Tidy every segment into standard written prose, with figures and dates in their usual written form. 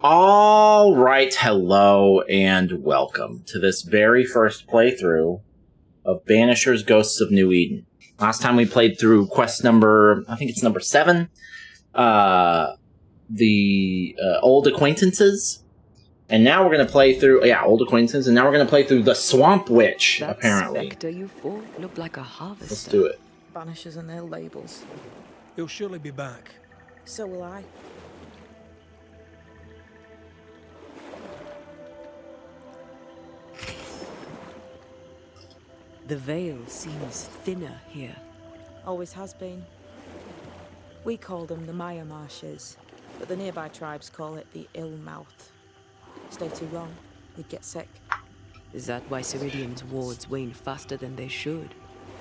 All right, hello and welcome to this very first playthrough of Banishers Ghosts of New Eden. Last time we played through quest number, I think it's number 7, the Old Acquaintances. And now we're going to play through, Old Acquaintances, and now we're going to play through the Swamp Witch, that apparently. Spectre you fought looked like a harvester. Let's do it. Banishers and their labels. He'll surely be back. So will I. The veil seems thinner here. Always has been. We call them the Maya Marshes, but the nearby tribes call it the Ill Mouth. Stay too long, you'd get sick. Is that why Ceridian's wards wane faster than they should?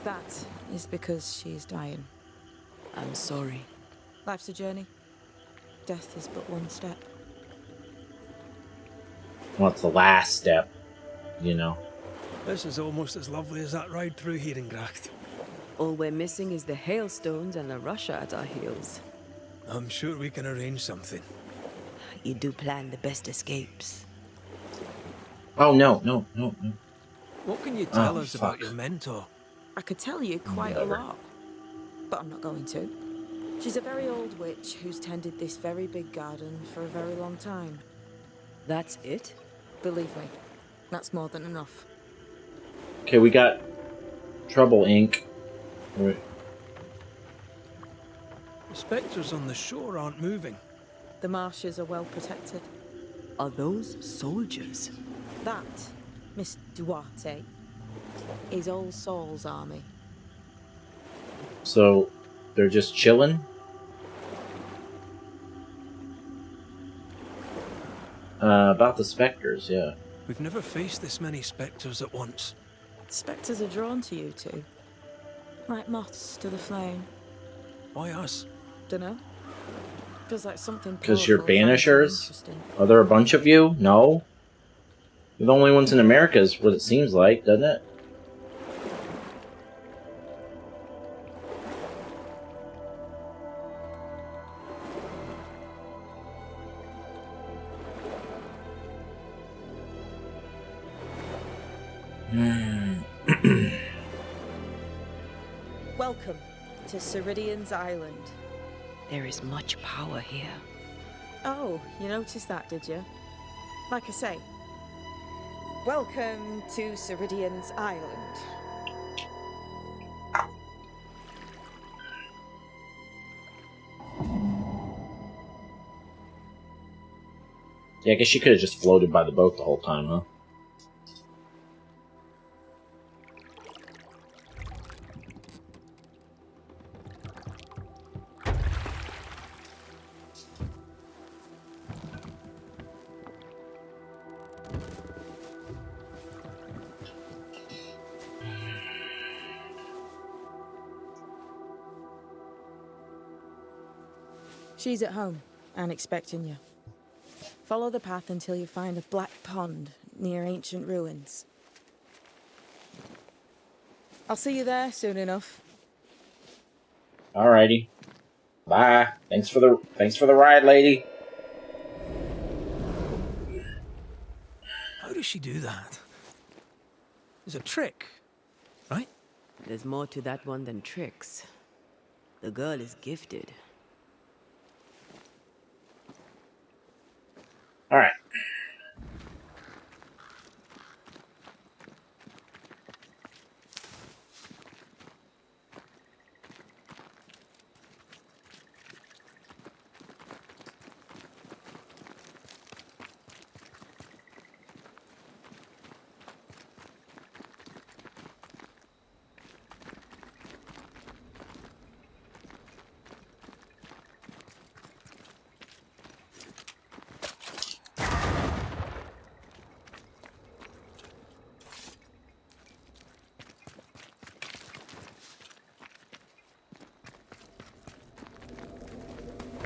That is because she is dying. I'm sorry. Life's a journey. Death is but one step. Well, it's the last step, you know. This is almost as lovely as that ride through Herengracht. All we're missing is the hailstones and the Russia at our heels. I'm sure we can arrange something. You do plan the best escapes. Oh, no. What can you tell us fuck. about your mentor? I could tell you quite a lot, but I'm not going to. She's a very old witch who's tended this very big garden for a very long time. That's it? Believe me, that's more than enough. Okay, we got Trouble Inc. Right. The spectres on the shore aren't moving. The marshes are well protected. Are those soldiers? That, Miss Duarte, is All Saul's army. So, they're just chilling? About the specters, yeah. We've never faced this many spectres at once. Spectres are drawn to you two, like moths to the flame. Why us? Dunno. Feels like something. Because you're powerful finds you Banishers? interesting. Are there a bunch of you? No? You're the only ones in America is what it seems like, doesn't it? Welcome to Ceridian's Island. There is much power here. Oh, you noticed that, did you? Like I say, welcome to Ceridian's Island. Yeah, I guess she could have just floated by the boat the whole time, huh? She's at home and expecting you. Follow the path until you find a black pond near ancient ruins. I'll see you there soon enough. Alrighty. Bye. Thanks for the ride, lady. How does she do that? It's a trick, right? There's more to that one than tricks. The girl is gifted. Alright.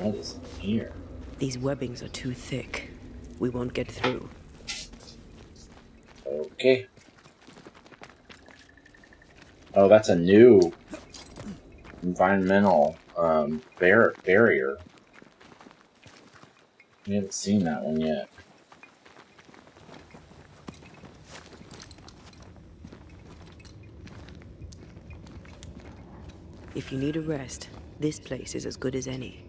What is here? These webbings are too thick. We won't get through. Okay. Oh, that's a new environmental barrier. We haven't seen that one yet. If you need a rest, this place is as good as any.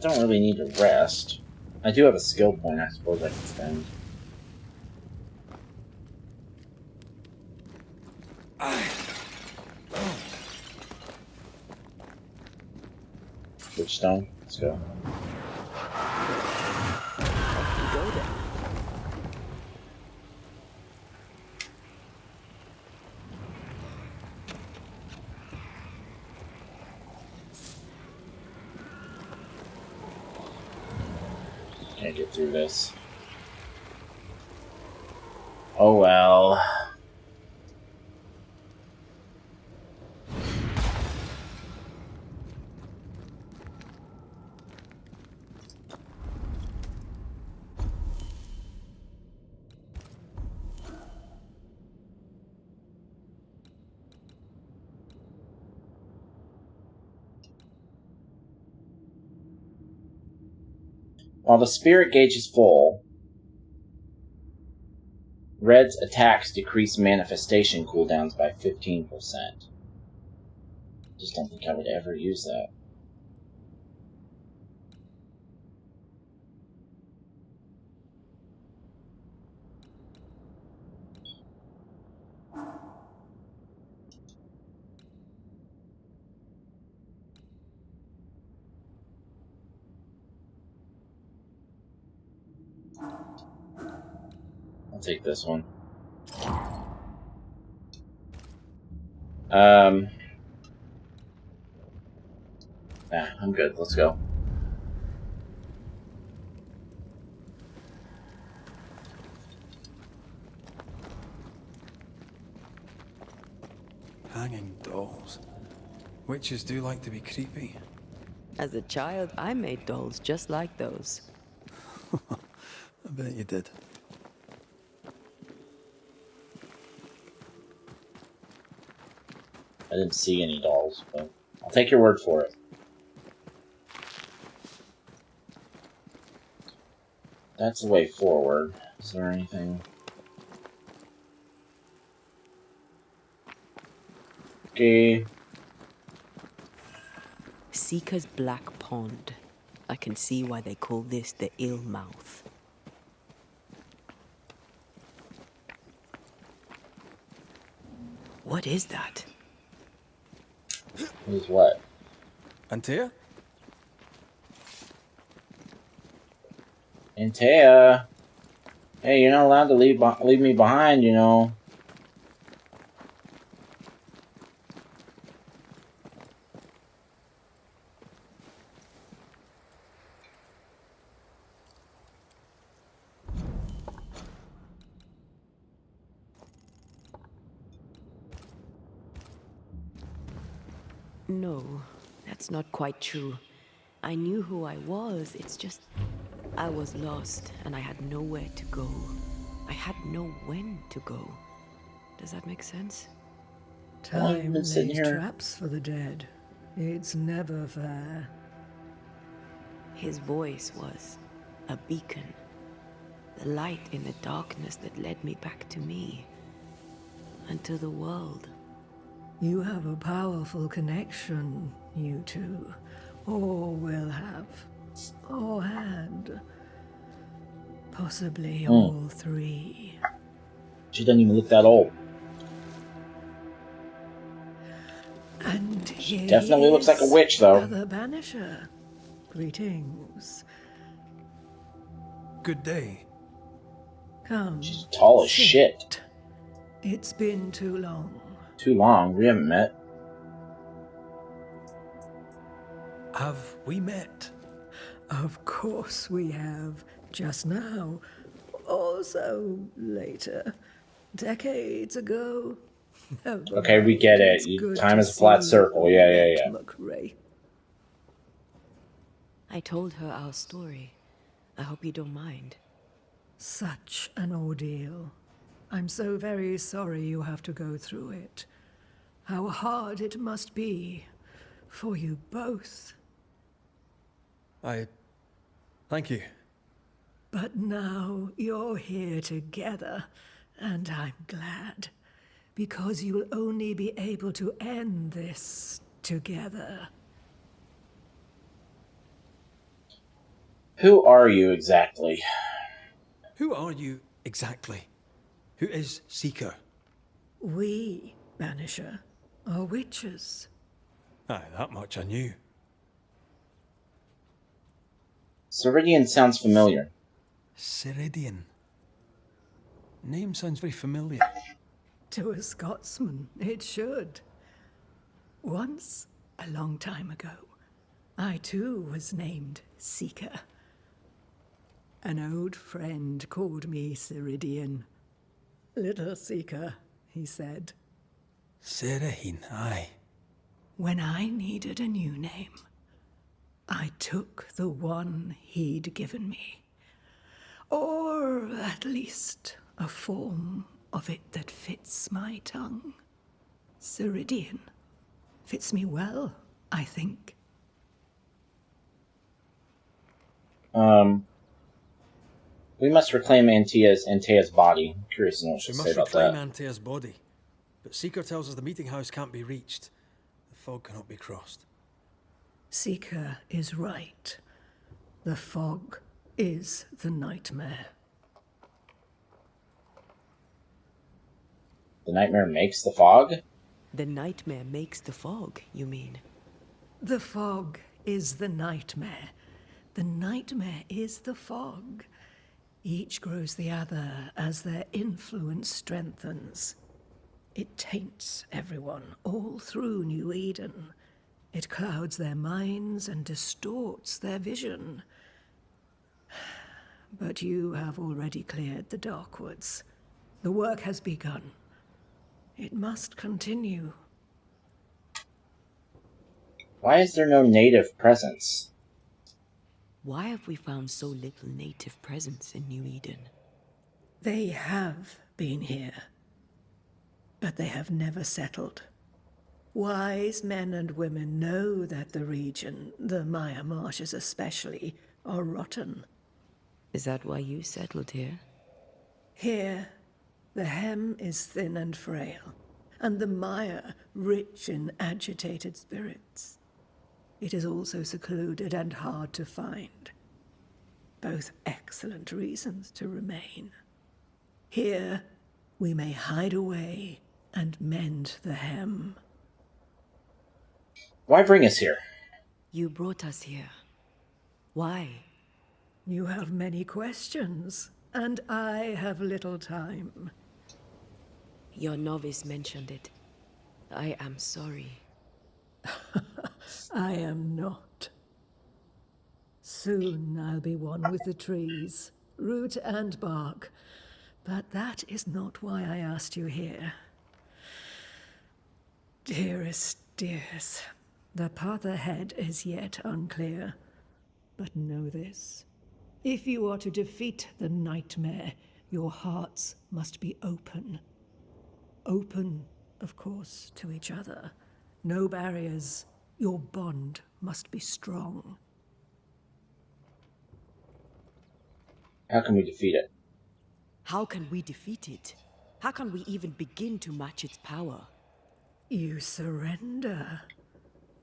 Don't really need to rest. I do have a skill point I suppose I can spend. Which stone? Let's go. Off you go then. Can't get through this. Oh well. While the spirit gauge is full, Red's attacks decrease manifestation cooldowns by 15%. Just don't think I would ever use that. I'll take this one. Nah, I'm good. Let's go. Hanging dolls. Witches do like to be creepy. As a child, I made dolls just like those. I bet you did. I didn't see any dolls, but I'll take your word for it. That's the way forward. Is there anything? Okay. Seeker's Black Pond. I can see why they call this the Ill Mouth. What is that? Who's what? Antea? Antea. Hey, you're not allowed to leave me behind, you know. No, that's not quite true. I knew who I was, it's just... I was lost, and I had nowhere to go. I had no when to go. Does that make sense? How long have you Time been sitting lays here? traps for the dead. It's never fair. His voice was a beacon. The light in the darkness that led me back to me. And to the world. You have a powerful connection, you two. Or will have. Or had. Possibly all three. She doesn't even look that old. And She here definitely he looks like a is, witch, though. the Banisher. Greetings. Good day. Come. She's tall as sit. shit. It's been too long. Too long. We haven't met. Have we met? Of course we have. Just now. Also later. Decades ago. Never Okay, we get mind. it. It's good Time to is a flat see circle. you Yeah, met, yeah. McRae. I told her our story. I hope you don't mind. Such an ordeal. I'm so very sorry you have to go through it. How hard it must be for you both. Thank you. But now you're here together, and I'm glad. Because you'll only be able to end this together. Who are you exactly? Who are you exactly? Who is Seeker? We, Banisher, are witches. Aye, that much I knew. Ceridian sounds familiar. Ceridian. Name sounds very familiar. To a Scotsman, it should. Once, a long time ago, I too was named Seeker. An old friend called me Ceridian. Little Seeker, he said. Serahine, aye. When I needed a new name, I took the one he'd given me. Or at least a form of it that fits my tongue. Ceridian. Fits me well, I think. We must reclaim Antea's body. I'm curious to know what We she'll say must about reclaim that. Antea's body. But Seeker tells us the meeting house can't be reached. The fog cannot be crossed. Seeker is right. The fog is the nightmare. The nightmare makes the fog? The nightmare makes the fog, you mean? The fog is the nightmare. The nightmare is the fog. Each grows the other as their influence strengthens. It taints everyone all through New Eden. It clouds their minds and distorts their vision. But you have already cleared the Darkwoods. The work has begun. It must continue. Why is there no native presence? Why have we found so little native presence in New Eden? They have been here, but they have never settled. Wise men and women know that the region, the Maya Marshes especially, are rotten. Is that why you settled here? Here, the hem is thin and frail, and the mire rich in agitated spirits. It is also secluded and hard to find. Both excellent reasons to remain. Here, we may hide away and mend the hem. Why bring us here? You brought us here. Why? You have many questions, and I have little time. Your novice mentioned it. I am sorry. I am not. Soon I'll be one with the trees, root and bark. But that is not why I asked you here. Dearest dears, the path ahead is yet unclear. But know this. If you are to defeat the nightmare, your hearts must be open. Open, of course, to each other. No barriers. Your bond must be strong. How can we defeat it? How can we defeat it? How can we even begin to match its power? You surrender.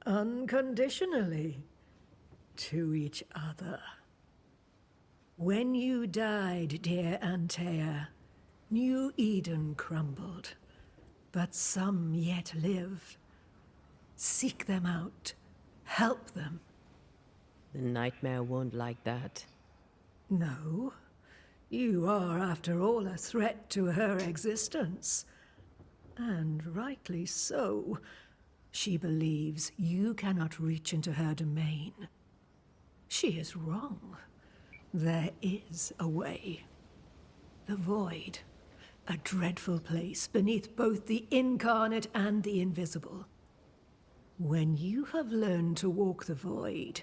Unconditionally. To each other. When you died, dear Antea, New Eden crumbled. But some yet live. Seek them out. Help them. The nightmare won't like that. No. You are, after all, a threat to her existence. And rightly so. She believes you cannot reach into her domain. She is wrong. There is a way. The void. A dreadful place beneath both the incarnate and the invisible. When you have learned to walk the void,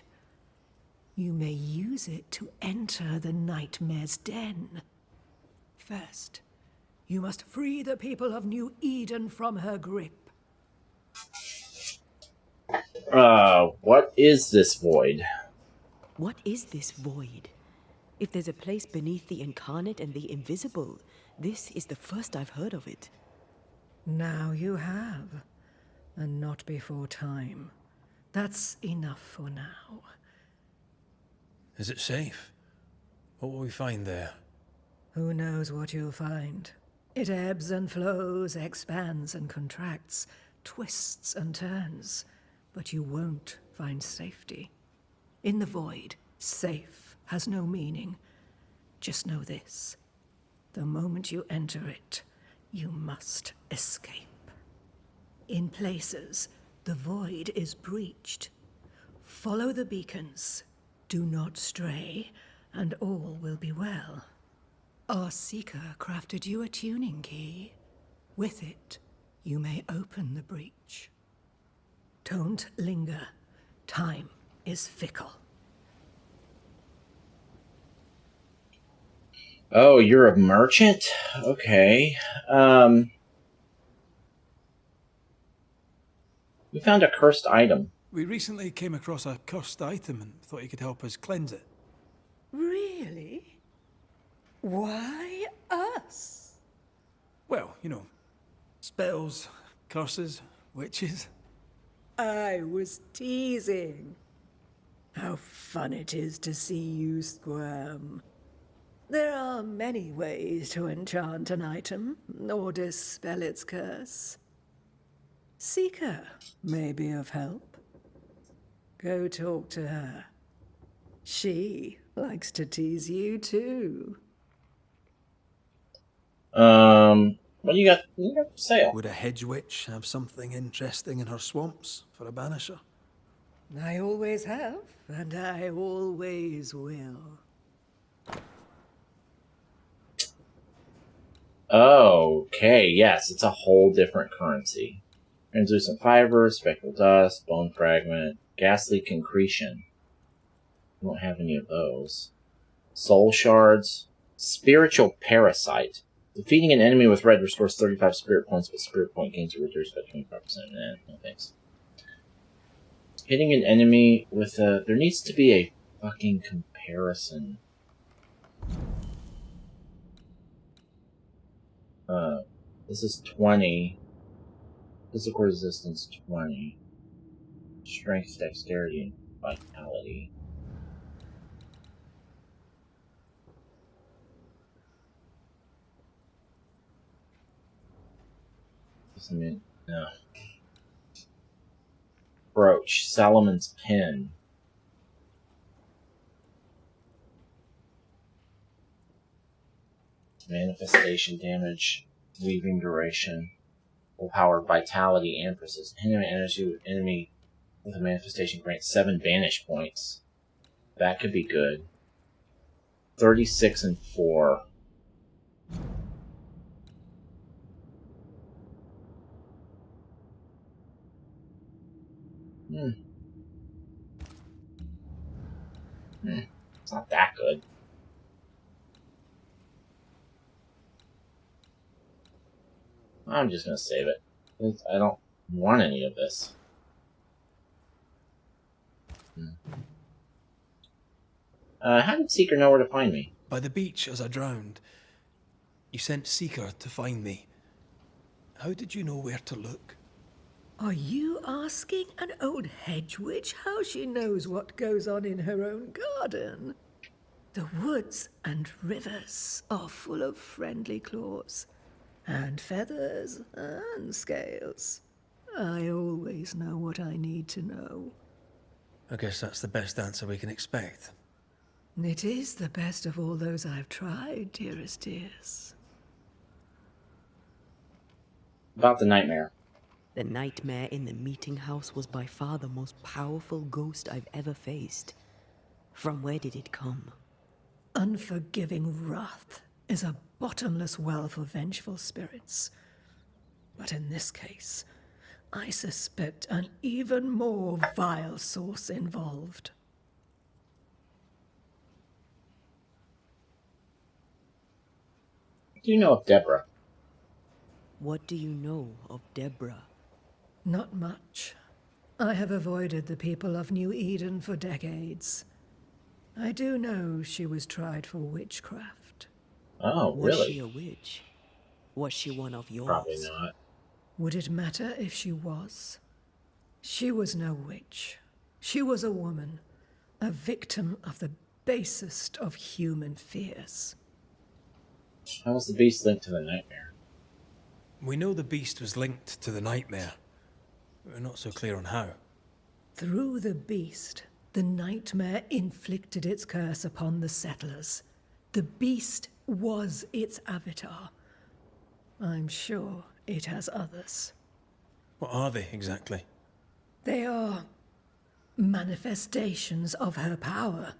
you may use it to enter the nightmare's den. First, you must free the people of New Eden from her grip. What is this void? What is this void? If there's a place beneath the incarnate and the invisible, this is the first I've heard of it. Now you have, and not before time. That's enough for now. Is it safe? What will we find there? Who knows what you'll find? It ebbs and flows, expands and contracts, twists and turns. But you won't find safety. In the void, safe has no meaning. Just know this. The moment you enter it, you must escape. In places, the void is breached. Follow the beacons. Do not stray, and all will be well. Our Seeker crafted you a tuning key. With it, you may open the breach. Don't linger. Time is fickle. Oh, you're a merchant? Okay. We found a cursed item. We recently came across a cursed item and thought you could help us cleanse it. Really? Why us? Well, you know, spells, curses, witches. I was teasing. How fun it is to see you squirm. There are many ways to enchant an item or dispel its curse. Seeker may be of help. Go talk to her. She likes to tease you too. What do you got for sale? Would a hedge witch have something interesting in her swamps for a banisher? I always have, and I always will. Okay, yes, it's a whole different currency. Translucent fiber, spectral dust, bone fragment, ghastly concretion. We don't have any of those. Soul shards, spiritual parasite. Defeating an enemy with red restores 35 spirit points, but spirit point gains are reduced by 25%. No thanks. Hitting an enemy with a... There needs to be a fucking comparison. This is 20. Physical resistance 20. Strength, dexterity, and vitality. No. Brooch, Solomon's Pin. Manifestation damage, weaving duration, full power, vitality, and precision. Enemy with a manifestation grants 7 banish points. That could be good. 36 and 4. It's not that good. I'm just gonna save it. I don't want any of this. How did Seeker know where to find me? By the beach as I drowned. You sent Seeker to find me. How did you know where to look? Are you asking an old hedge witch how she knows what goes on in her own garden? The woods and rivers are full of friendly claws, and feathers and scales. I always know what I need to know. I guess that's the best answer we can expect. It is the best of all those I've tried, dearest dears. About the nightmare. The nightmare in the meeting house was by far the most powerful ghost I've ever faced. From where did it come? Unforgiving wrath is a bottomless well for vengeful spirits. But in this case, I suspect an even more vile source involved. do you know of Deborah? What do you know of Deborah? Not much. I have avoided the people of New Eden for decades. I do know she was tried for witchcraft. Oh, Was really? she a witch? Was she one of yours? Probably not. Would it matter if she was? She was no witch. She was a woman, a victim of the basest of human fears. How was the beast linked to the nightmare? We know the beast was linked to the nightmare. We're not so clear on how. Through the beast, the nightmare inflicted its curse upon the settlers. The beast was its avatar. I'm sure it has others. What are they exactly? They are manifestations of her power.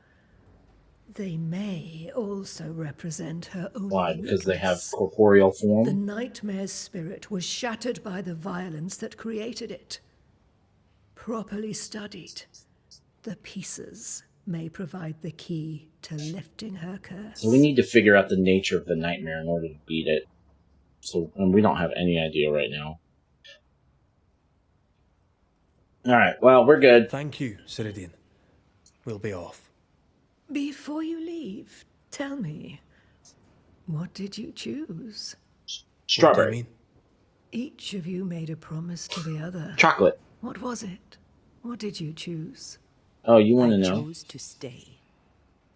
They may also represent her own Why? Because they have weakness. corporeal The form? nightmare's spirit was shattered by the violence that created it. Properly studied, the pieces may provide the key to lifting her curse. So we need to figure out the nature of the nightmare in order to beat it. So, and we don't have any idea right now. Alright, well, we're good. Thank you, Ceridian. We'll be off. Before you leave, tell me, what did you choose? What do you Strawberry. mean? Each of you made a promise to the other. Chocolate. What was it? What did you choose? Oh, you want to I know? chose to stay.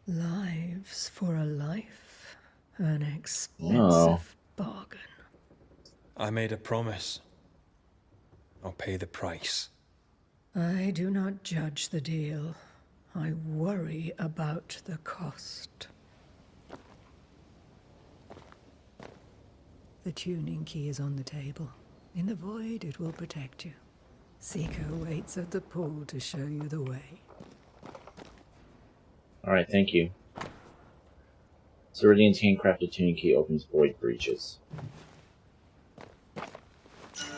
Lives for a life. An expensive Oh. bargain. I made a promise. I'll pay the price. I do not judge the deal. I worry about the cost. The tuning key is on the table. In the void, it will protect you. Seeker waits at the pool to show you the way. Alright, thank you. Ceridian's handcrafted tuning key opens void breaches.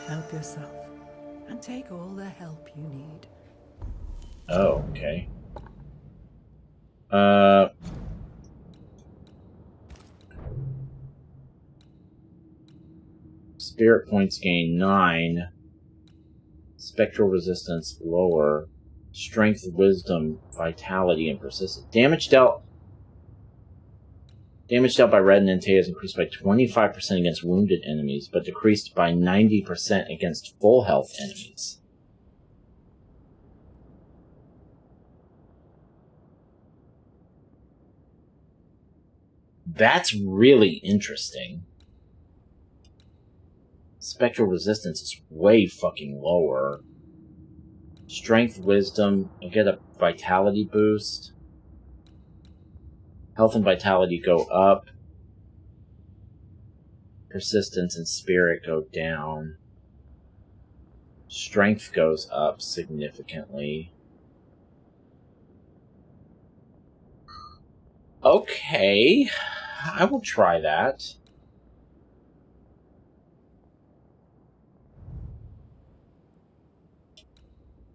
Help yourself, and take all the help you need. Oh, okay. Spirit points gain 9. Spectral resistance lower. Strength, wisdom, vitality, and persistence. Damage dealt by Red and Antea is increased by 25% against wounded enemies, but decreased by 90% against full health enemies. That's really interesting. Spectral resistance is way fucking lower. Strength, wisdom, I get a vitality boost. Health and vitality go up. Persistence and spirit go down. Strength goes up significantly. Okay, I will try that.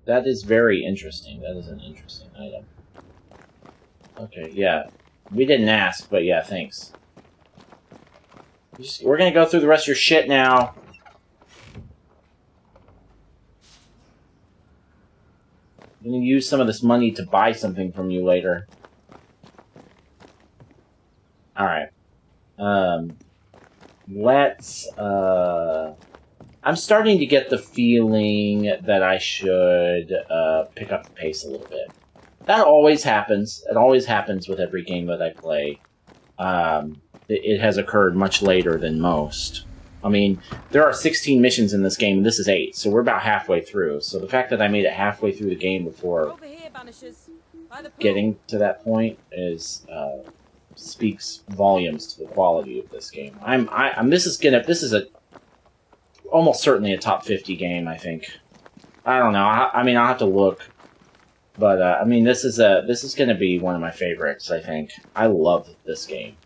That is very interesting. That is an interesting item. Okay, yeah. We didn't ask, but yeah, thanks. We're gonna go through the rest of your shit now. I'm gonna use some of this money to buy something from you later. Alright. Let's, I'm starting to get the feeling that I should pick up the pace a little bit. That always happens. It always happens with every game that I play. It has occurred much later than most. I mean, there are 16 missions in this game, and this is 8, so we're about halfway through. So the fact that I made it halfway through the game before Over here, Banishers. By the pool. getting to that point is speaks volumes to the quality of this game. This is almost certainly a top 50 game, I think. I don't know. I mean, I'll have to look. But, I mean, this is going to be one of my favorites, I think. I love this game.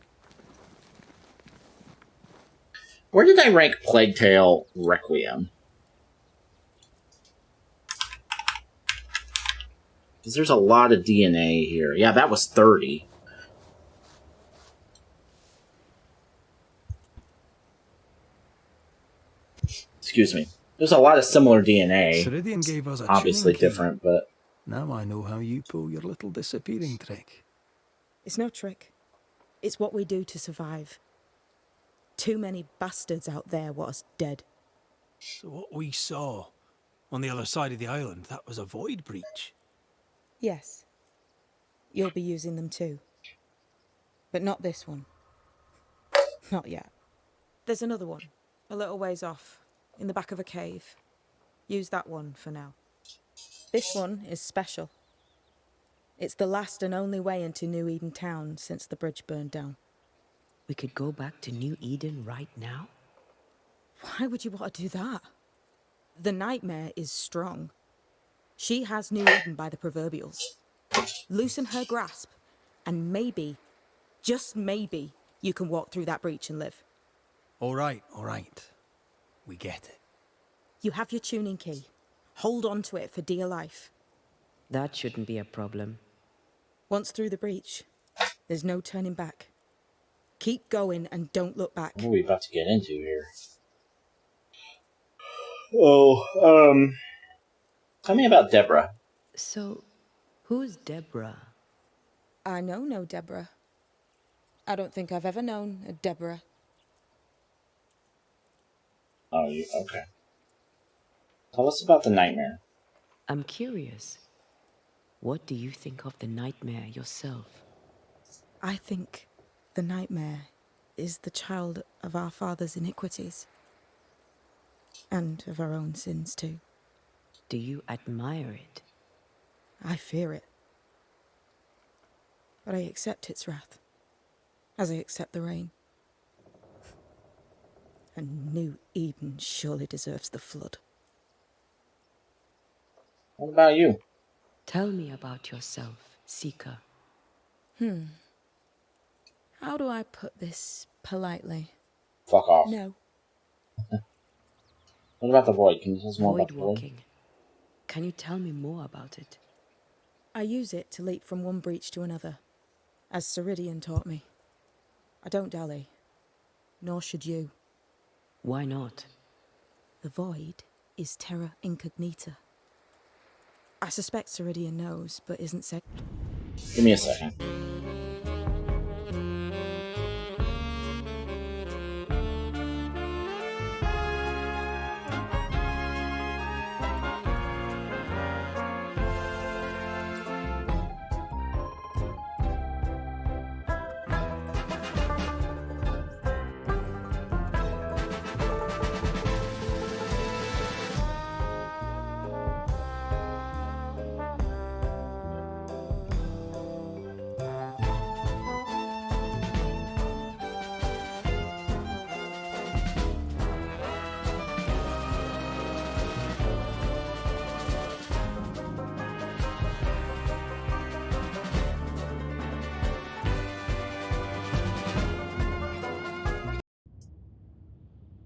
Where did I rank Plague Tale Requiem? Because there's a lot of DNA here. Yeah, that was 30. Excuse me. There's a lot of similar DNA. Ceridian gave us a Obviously tuning key. different, but Now I know how you pull your little disappearing trick. It's no trick. It's what we do to survive. Too many bastards out there want us dead. So what we saw on the other side of the island, that was a void breach. Yes. You'll be using them too. But not this one. Not yet. There's another one, a little ways off, in the back of a cave. Use that one for now. This one is special. It's the last and only way into New Eden town since the bridge burned down. We could go back to New Eden right now? Why would you want to do that? The nightmare is strong. She has New Eden by the proverbials. Loosen her grasp, and maybe, just maybe, you can walk through that breach and live. All right. We get it. You have your tuning key. Hold on to it for dear life. That shouldn't be a problem. Once through the breach, there's no turning back. Keep going and don't look back. what are we about to get into here? Oh, tell me about Deborah. So, who's Deborah? I know no Deborah. I don't think I've ever known a Deborah. Oh, you okay? Tell us about the nightmare. I'm curious. What do you think of the nightmare yourself? I think the nightmare is the child of our father's iniquities. And of our own sins too. Do you admire it? I fear it. But I accept its wrath, as I accept the rain. And New Eden surely deserves the flood. What about you? Tell me about yourself, Seeker. How do I put this politely? Fuck off. No. What about the void? Can you tell us more about Void the void? walking. Can you tell me more about it? I use it to leap from one breach to another, as Ceridian taught me. I don't dally, nor should you. Why not? The void is terra incognita. I suspect Ceridian knows, but isn't said. Give me a second.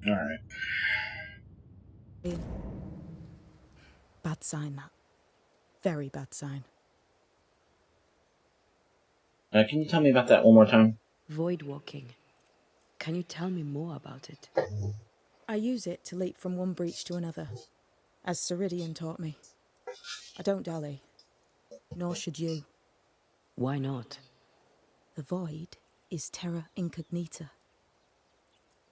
All right. Bad sign, that. Very bad sign. Can you tell me about that one more time? Void walking. Can you tell me more about it? I use it to leap from one breach to another, as Ceridian taught me. I don't dally, nor should you. Why not? The void is terra incognita.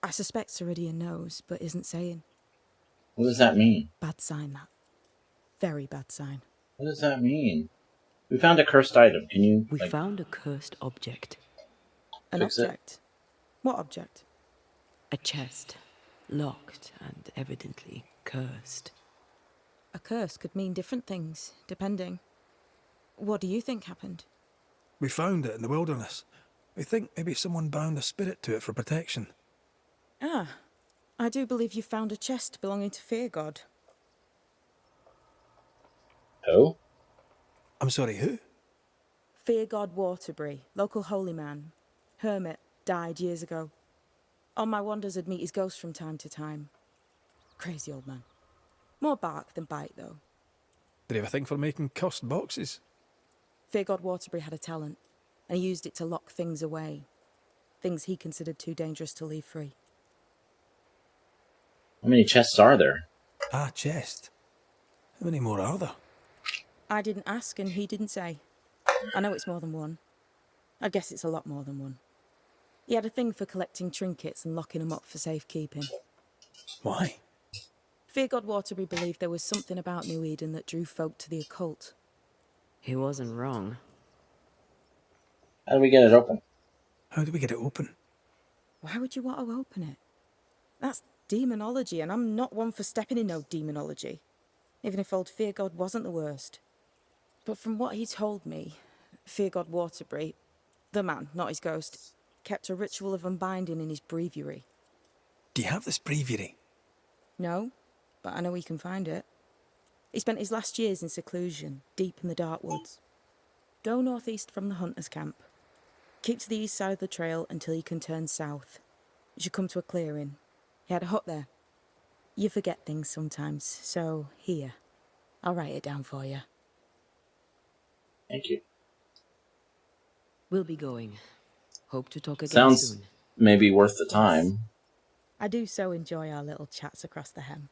I suspect Ceridian knows, but isn't saying. What does that mean? Bad sign, that. Very bad sign. What does that mean? We found a cursed item. Can you, We found a cursed object. An Fix it? object? What object? A chest. Locked and evidently cursed. A curse could mean different things, depending. What do you think happened? We found it in the wilderness. We think maybe someone bound a spirit to it for protection. Ah, I do believe you found a chest belonging to Fear God. Who? I'm sorry, who? Fear God Waterbury, local holy man. Hermit, died years ago. On my wanders I'd meet his ghost from time to time. Crazy old man. More bark than bite, though. Did he have a thing for making cursed boxes? Fear God Waterbury had a talent, and he used it to lock things away. Things he considered too dangerous to leave free. How many chests are there? Ah, chest. How many more are there? I didn't ask and he didn't say. I know it's more than one. I guess it's a lot more than one. He had a thing for collecting trinkets and locking them up for safekeeping. Why? Fear God Waterbury believed there was something about New Eden that drew folk to the occult. He wasn't wrong. How do we get it open? How do we get it open? Why would you want to open it? That's demonology, and I'm not one for stepping in no demonology. Even if old Fear God wasn't the worst. But from what he told me, Fear God Waterbury, the man, not his ghost, kept a ritual of unbinding in his breviary. Do you have this breviary? No, but I know he can find it. He spent his last years in seclusion, deep in the dark woods. Go northeast from the hunter's camp. Keep to the east side of the trail until you can turn south. You should come to a clearing. He had a hut there. You forget things sometimes, so here. I'll write it down for you. Thank you. We'll be going. Hope to talk again Sounds soon. maybe worth the time. I do so enjoy our little chats across the hem.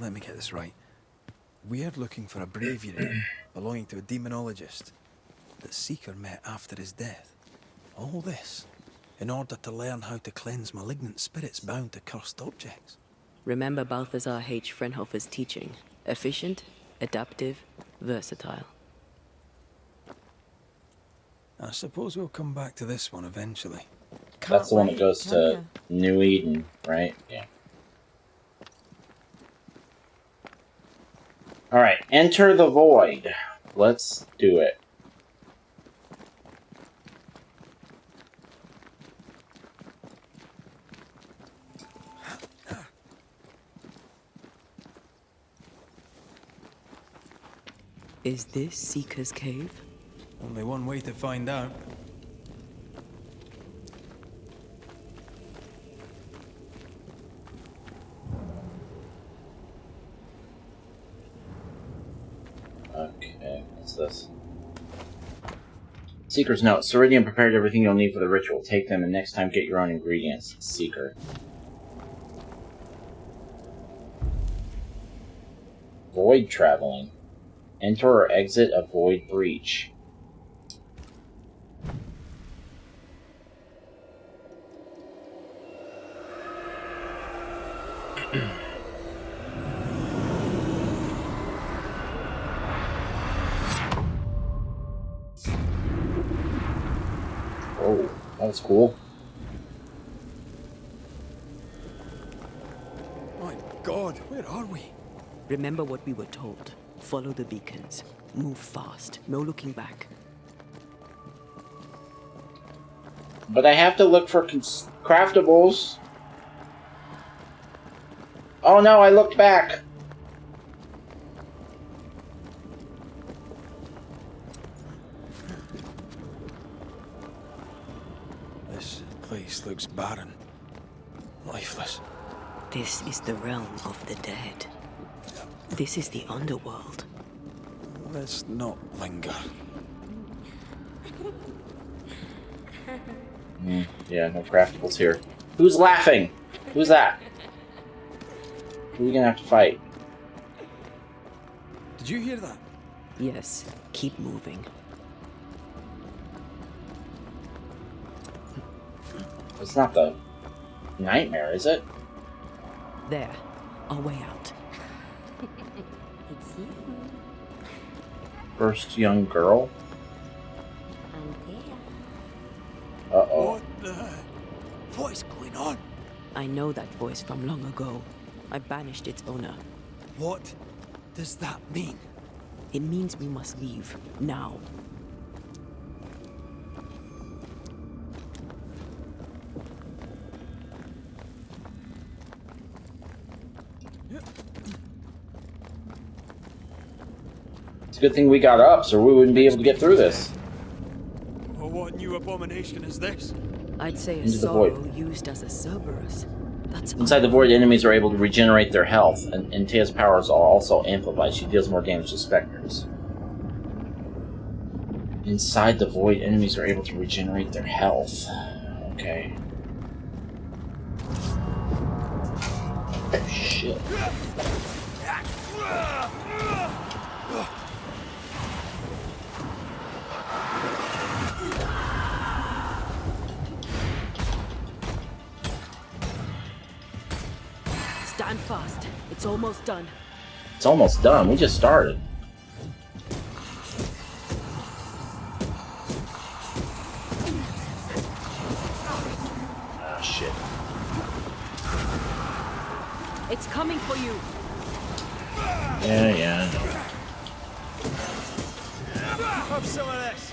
Let me get this right. We're looking for a breviary belonging to a demonologist that Seeker met after his death. All this in order to learn how to cleanse malignant spirits bound to cursed objects. Remember Balthazar H. Frenhofer's teaching. Efficient, adaptive, versatile. I suppose we'll come back to this one eventually. That's the one that Can't goes wait, to can New Eden, right? Yeah. Alright, enter the void. Let's do it. Is this Seeker's Cave? Only one way to find out. Okay, what's this? Seeker's note. Ceridian prepared everything you'll need for the ritual. Take them and next time get your own ingredients. Seeker. Void traveling. Enter or exit a void breach. Oh, that was cool. My God, where are we? Remember what we were told. Follow the beacons. Move fast. No looking back. But I have to look for craftables. Oh no, I looked back. This place looks barren. Lifeless. This is the realm of the dead. This is the underworld. Let's not linger. Yeah, no craftables here. Who's laughing? Who's that? Who are we gonna have to fight? Did you hear that? Yes, keep moving. It's not the nightmare, is it? There, our way out. It's you, First young girl? Antea. Uh-oh. What is going on? I know that voice from long ago. I banished its owner. What does that mean? It means we must leave, now. It's a good thing we got up, so we wouldn't be able to get through this. Oh, what new abomination is this? I'd say a Into the sorrow void. used as a Cerberus. That's Inside the void, enemies are able to regenerate their health, and Antea's powers are also amplified. She deals more damage to specters. Inside the void, enemies are able to regenerate their health. Okay. Shit. Stand fast. It's almost done. It's almost done. We just started. Ah, shit. It's coming for you. Yeah, I know. Have some of this.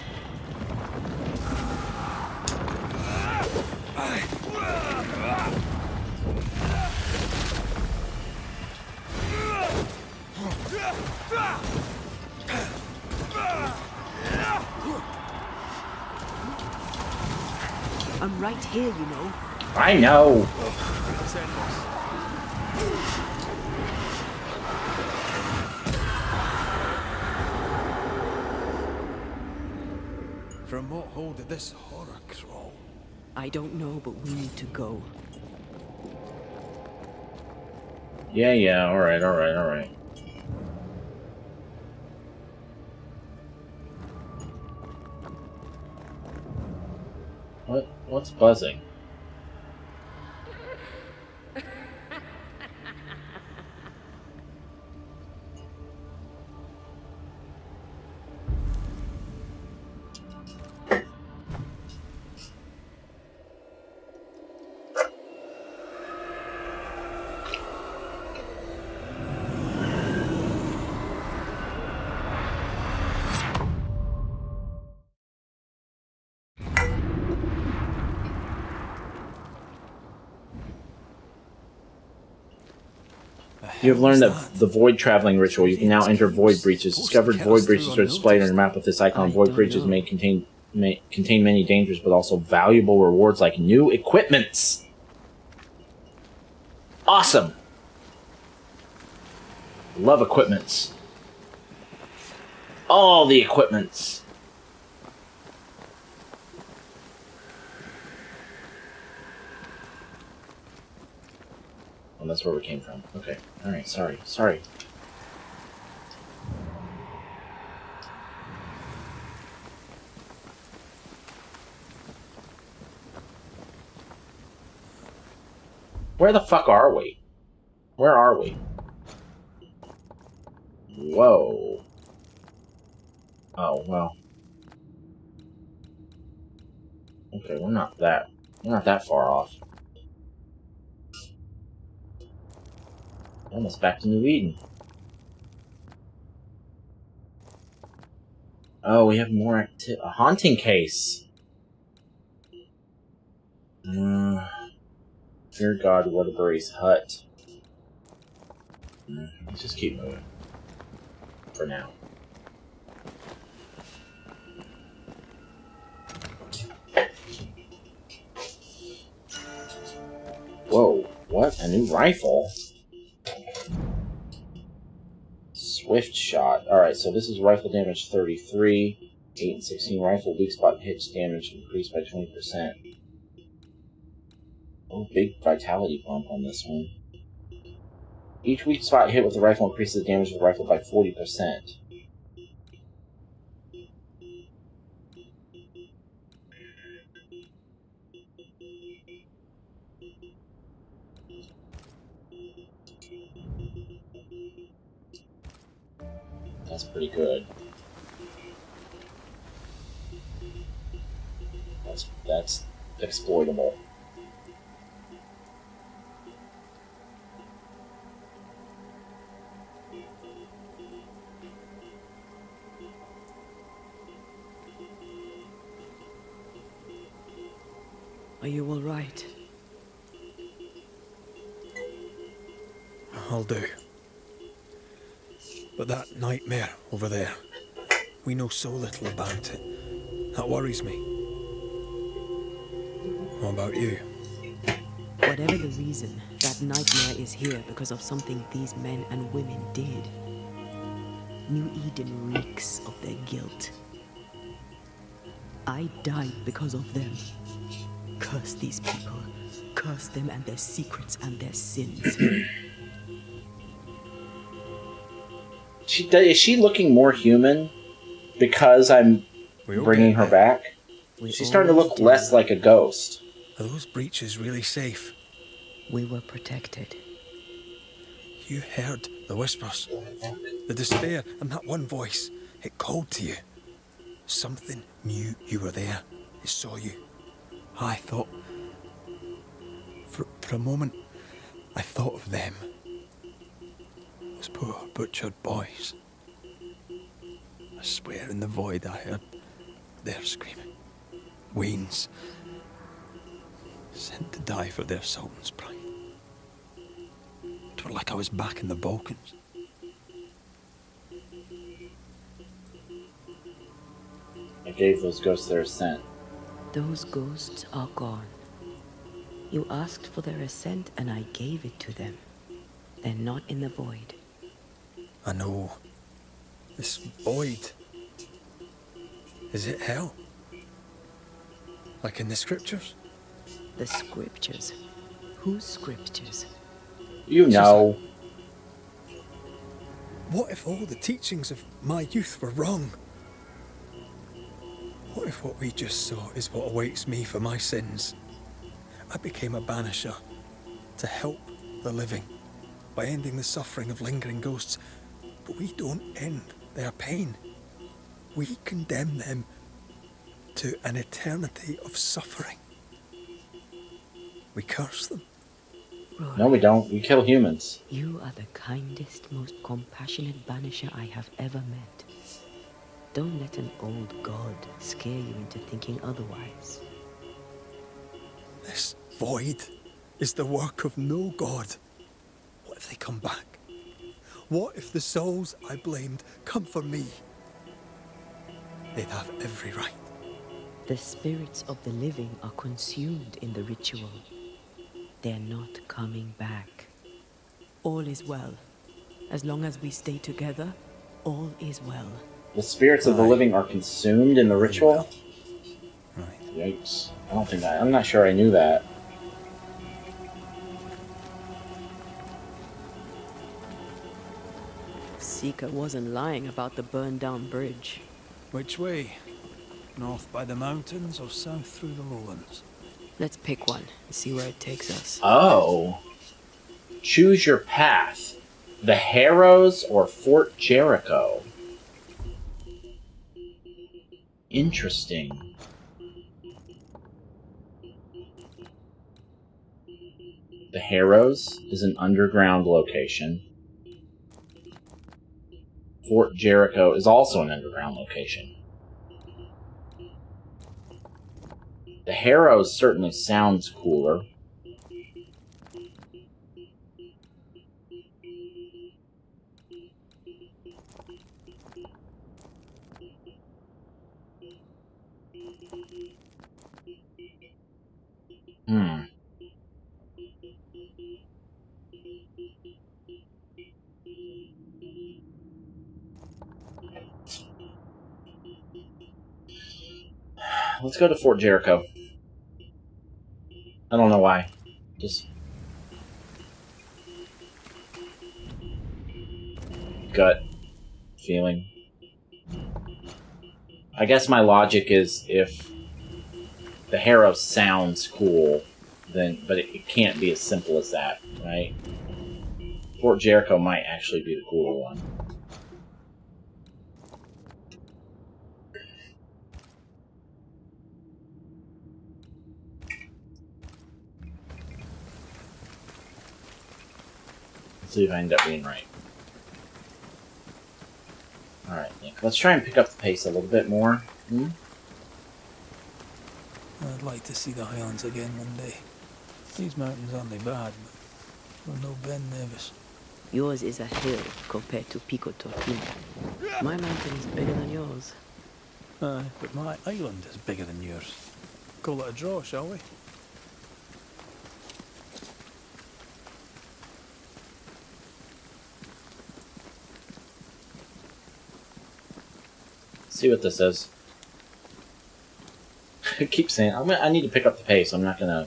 I'm right here, you know. I know. From what hole did this horror crawl? I don't know, but we need to go. Yeah, alright. What's buzzing? You have learned that the void traveling ritual. You can now enter void breaches. Discovered void breaches are displayed on your map with this icon. Void breaches may contain many dangers, but also valuable rewards like new equipments. Awesome. Love equipments. All the equipments. Oh, that's where we came from. Okay. Alright, sorry. Where the fuck are we? Where are we? Whoa. Oh, well. Okay, we're not that far off. Almost back to New Eden. Oh, we have more a haunting case. Fear God Waterbury's hut. Let's just keep moving. For now. Whoa, what? A new rifle? Swift shot. Alright, so this is rifle damage 33. 8 and 16 rifle weak spot hits damage increased by 20%. Oh, big vitality bump on this one. Each weak spot hit with the rifle increases the damage of the rifle by 40%. That's pretty good. That's exploitable. Are you all right? I'll do. But that nightmare over there, we know so little about it. That worries me. What about you? Whatever the reason, that nightmare is here because of something these men and women did. New Eden reeks of their guilt. I died because of them. Curse these people. Curse them and their secrets and their sins. Is she looking more human because I'm We all bringing get her there. back? We She's starting to always look do. less like a ghost. Are those breaches really safe? We were protected. You heard the whispers, the despair, and that one voice. It called to you. Something knew you were there. It saw you. I thought... For a moment, I thought of them. Those poor butchered boys. I swear in the void I heard their screaming. Weans. Sent to die for their sultan's pride. It were like I was back in the Balkans. I gave those ghosts their ascent. Those ghosts are gone. You asked for their ascent and I gave it to them. They're not in the void. I know. This void. Is it hell? Like in the scriptures? The scriptures. Whose scriptures? You know. What if all the teachings of my youth were wrong? What if what we just saw is what awaits me for my sins? I became a banisher to help the living by ending the suffering of lingering ghosts. But we don't end their pain. We condemn them to an eternity of suffering. We curse them. Rory, No, we don't. We kill humans. you are the kindest, most compassionate banisher I have ever met. Don't let an old god scare you into thinking otherwise. This void is the work of no god. What if they come back? What if the souls I blamed come for me? They'd have every right. The spirits of the living are consumed in the ritual. They're not coming back. All is well. As long as we stay together, all is well. The spirits of the living are consumed in the ritual? Right. Yikes. I'm not sure I knew that. Seeker wasn't lying about the burned down bridge. Which way? North by the mountains or south through the lowlands? Let's pick one and see where it takes us. Oh. Choose your path. The Harrows or Fort Jericho? Interesting. The Harrows is an underground location. Fort Jericho is also an underground location. The Harrows certainly sounds cooler. Let's go to Fort Jericho. I don't know why. Just gut feeling. I guess my logic is if the Harrow sounds cool, then but it can't be as simple as that, right? Fort Jericho might actually be the cooler one. Let's see if I end up being right. Alright, Nick. Let's try and pick up the pace a little bit more. I'd like to see the Highlands again one day. These mountains aren't they bad, but we're no Ben Nevis. Yours is a hill compared to Pico Tortino. My mountain is bigger than yours. Aye, but my island is bigger than yours. Call it a draw, shall we? See what this is. I keep saying I need to pick up the pace. I'm not gonna.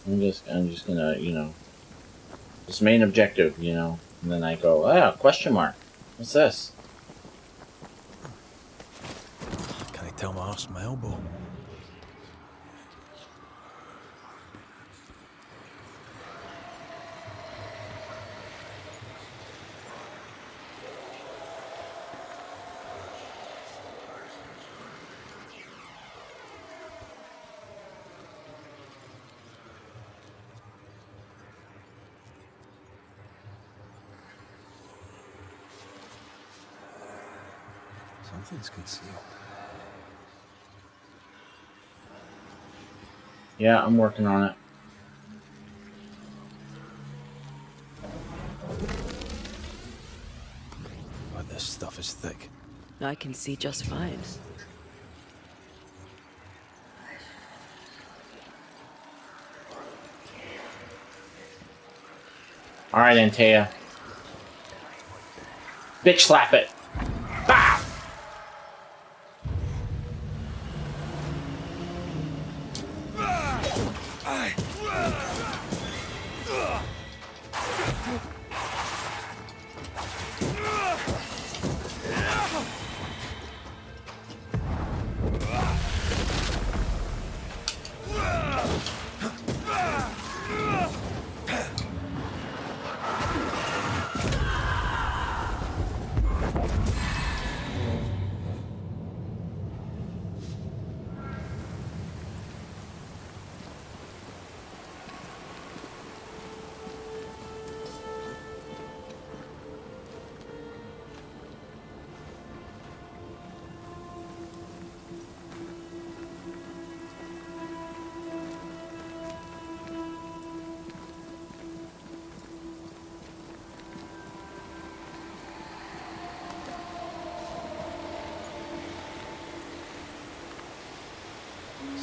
I'm just gonna, you know, just main objective, you know. And then I go, question mark. What's this? Can I tell my arse from my elbow? Something's concealed. Yeah, I'm working on it. But this stuff is thick. I can see just fine. Alright, Antea. Bitch slap it. Bah!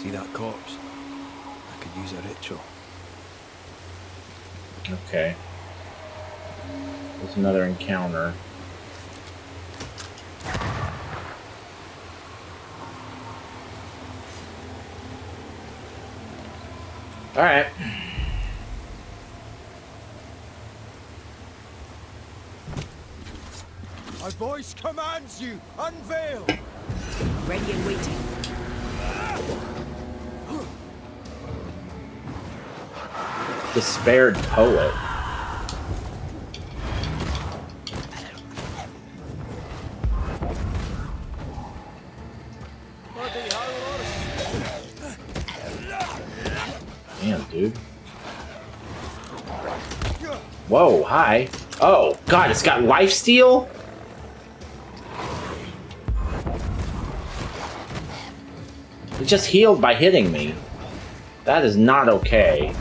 See that corpse? I could use a ritual. Okay. There's another encounter. Alright. My voice commands you, unveil! Ready and waiting. Despaired poet. Damn, dude. Whoa, hi. Oh, God, it's got lifesteal? It just healed by hitting me. That is not okay.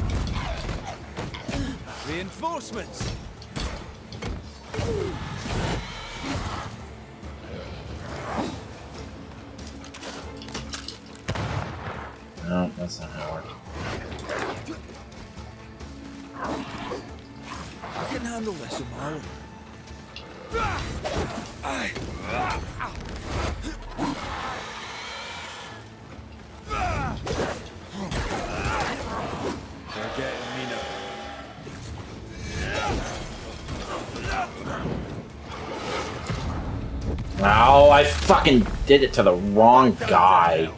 Reinforcements! No, that's not how it works. I can handle this on my own. They're getting me now. Oh, I fucking did it to the wrong guy.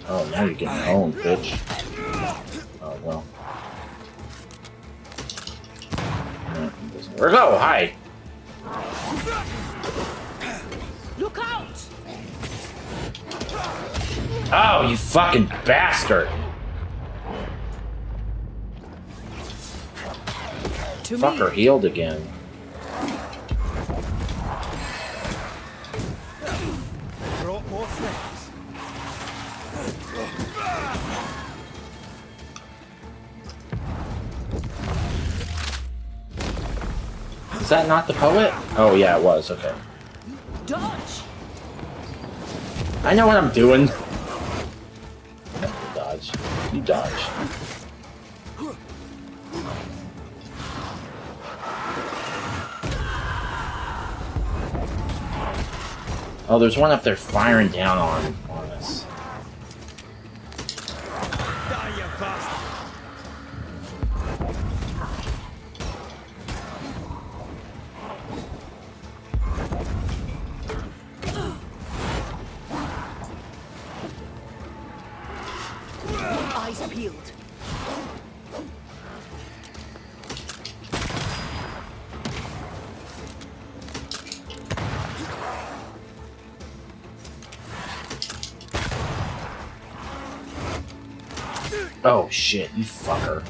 Oh, now you're getting owned, bitch. Oh, well. No, it doesn't work. Oh, hi! Look out! Oh, you fucking bastard! To Fucker me. healed again. Brought more friends. Is that not the poet? Oh, yeah, it was. Okay. Dodge! I know what I'm doing. Dodge. You dodge. Oh, there's one up there firing down on us. shield. Oh shit, you fucker.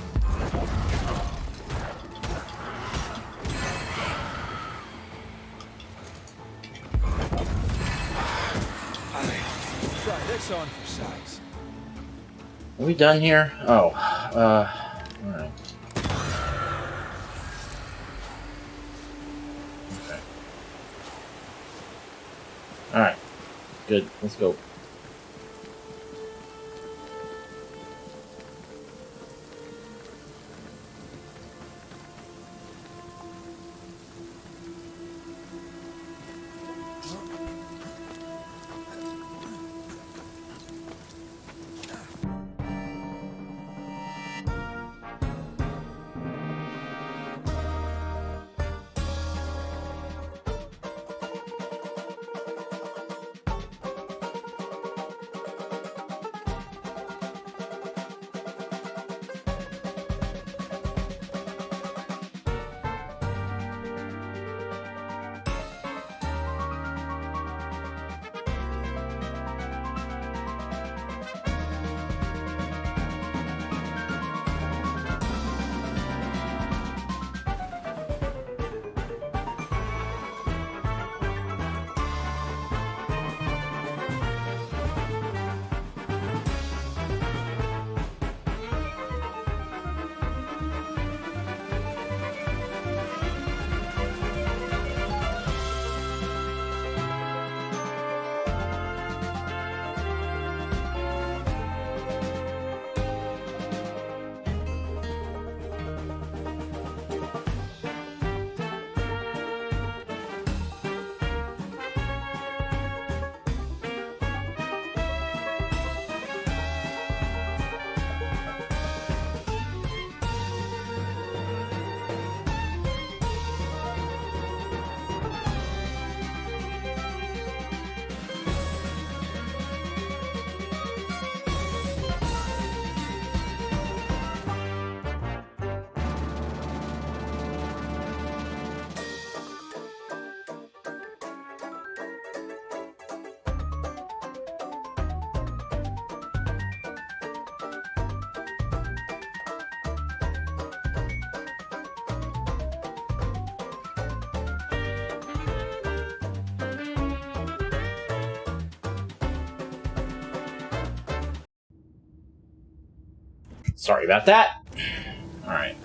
Try this on for size. Are we done here? Oh, alright. Okay. Alright. Good, let's go. Sorry about that. Alright.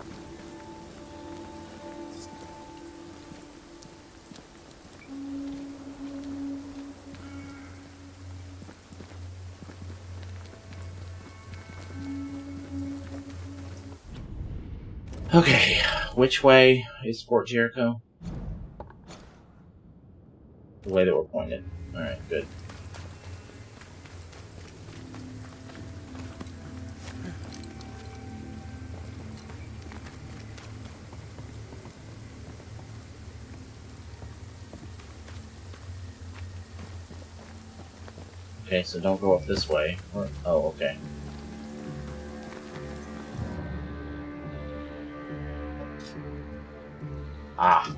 Okay, which way is Fort Jericho? The way that we're pointed. Alright, good. Okay, so don't go up this way. Oh, okay. Ah.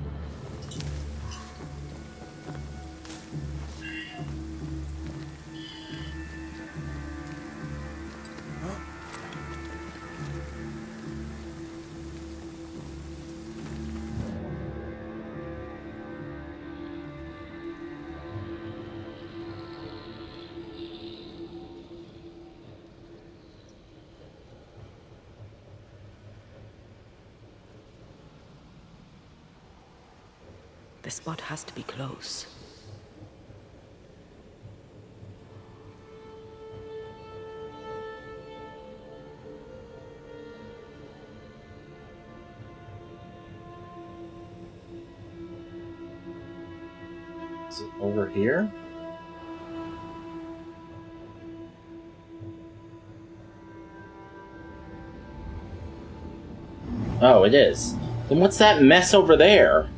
The spot has to be close. Is it over here? Oh, it is. Then what's that mess over there?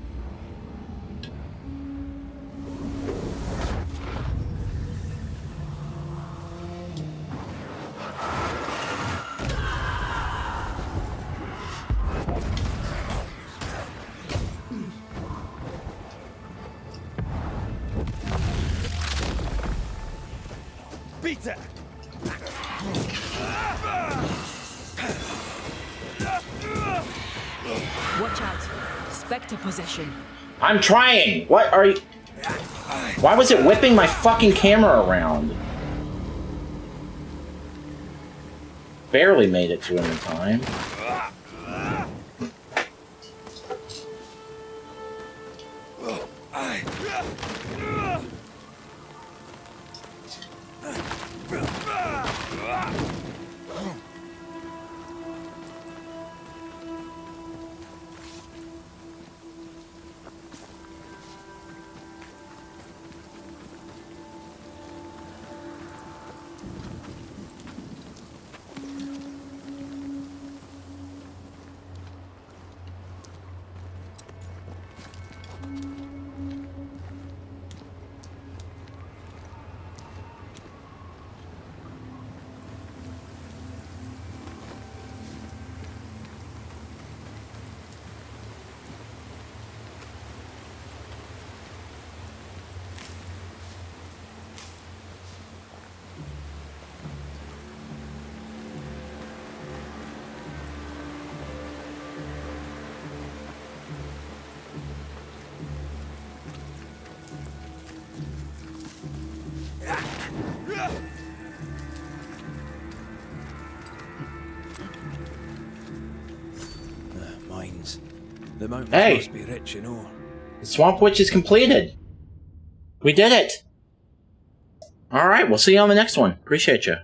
Beat it! Watch out. Spectre possession. I'm trying! What are you... Why was it whipping my fucking camera around? Barely made it to him in time. Mines. The mountains Hey. must be rich in ore. The Swamp Witch is completed. We did it. Alright, we'll see you on the next one. Appreciate you.